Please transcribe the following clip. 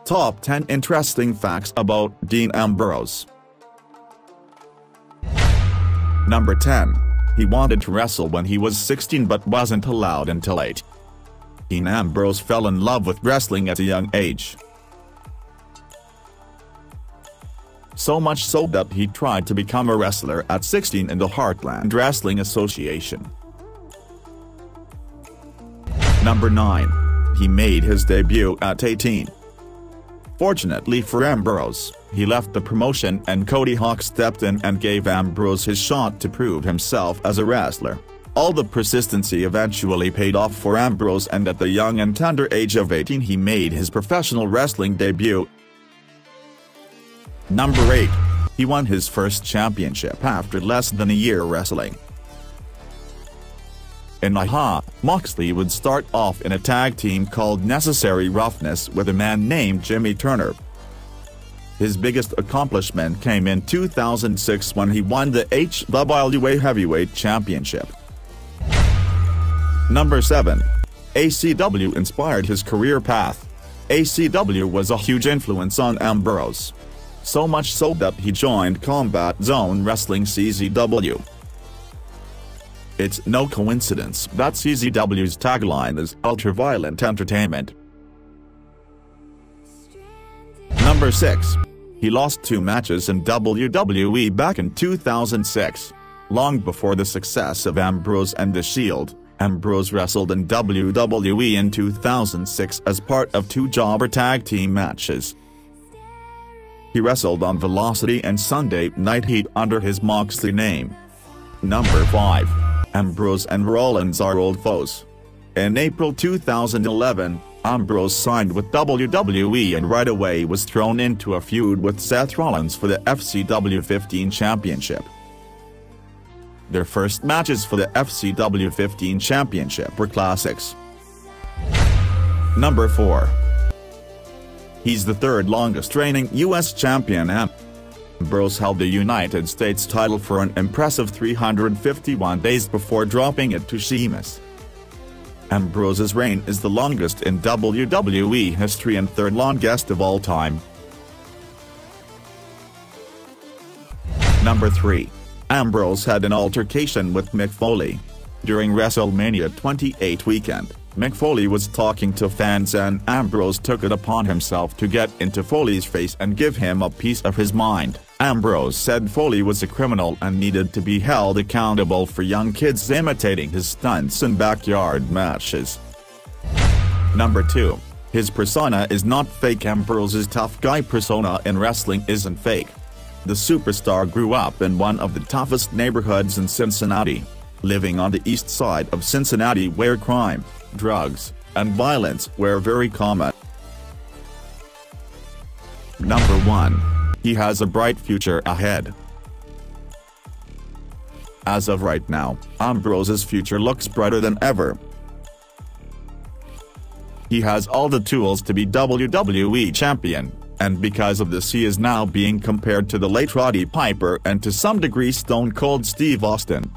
Top 10 Interesting Facts About Dean Ambrose. Number 10. He wanted to wrestle when he was 16 but wasn't allowed until 8. Dean Ambrose fell in love with wrestling at a young age. So much so that he tried to become a wrestler at 16 in the Heartland Wrestling Association. Number 9. He made his debut at 18. Fortunately for Ambrose, he left the promotion and Cody Hawk stepped in and gave Ambrose his shot to prove himself as a wrestler. All the persistency eventually paid off for Ambrose, and at the young and tender age of 18 he made his professional wrestling debut. Number 8. He won his first championship after less than a year wrestling. In AHA, Moxley would start off in a tag team called Necessary Roughness with a man named Jimmy Turner. His biggest accomplishment came in 2006 when he won the HWA Heavyweight Championship. Number 7. ACW inspired his career path. ACW was a huge influence on Ambrose. So much so that he joined Combat Zone Wrestling CZW. It's no coincidence that CZW's tagline is ultra-violent entertainment. Number 6. He lost 2 matches in WWE back in 2006. Long before the success of Ambrose and The Shield, Ambrose wrestled in WWE in 2006 as part of 2 jobber tag team matches. He wrestled on Velocity and Sunday Night Heat under his Moxley name. Number 5. Ambrose and Rollins are old foes. In April 2011, Ambrose signed with WWE and right away was thrown into a feud with Seth Rollins for the FCW 15 Championship. Their first matches for the FCW 15 Championship were classics. Number 4. He's the 3rd longest reigning U.S. champion. Ambrose held the United States title for an impressive 351 days before dropping it to Sheamus. Ambrose's reign is the longest in WWE history and 3rd longest of all time. Number 3. Ambrose had an altercation with Mick Foley. During WrestleMania 28 weekend, Mick Foley was talking to fans and Ambrose took it upon himself to get into Foley's face and give him a piece of his mind. Ambrose said Foley was a criminal and needed to be held accountable for young kids imitating his stunts in backyard matches. Number 2. His persona is not fake. Ambrose's tough guy persona in wrestling isn't fake. The superstar grew up in one of the toughest neighborhoods in Cincinnati, living on the east side of Cincinnati where crime, drugs, and violence were very common. Number 1. He has a bright future ahead. As of right now, Ambrose's future looks brighter than ever. He has all the tools to be WWE champion, and because of this he is now being compared to the late Roddy Piper and to some degree Stone Cold Steve Austin.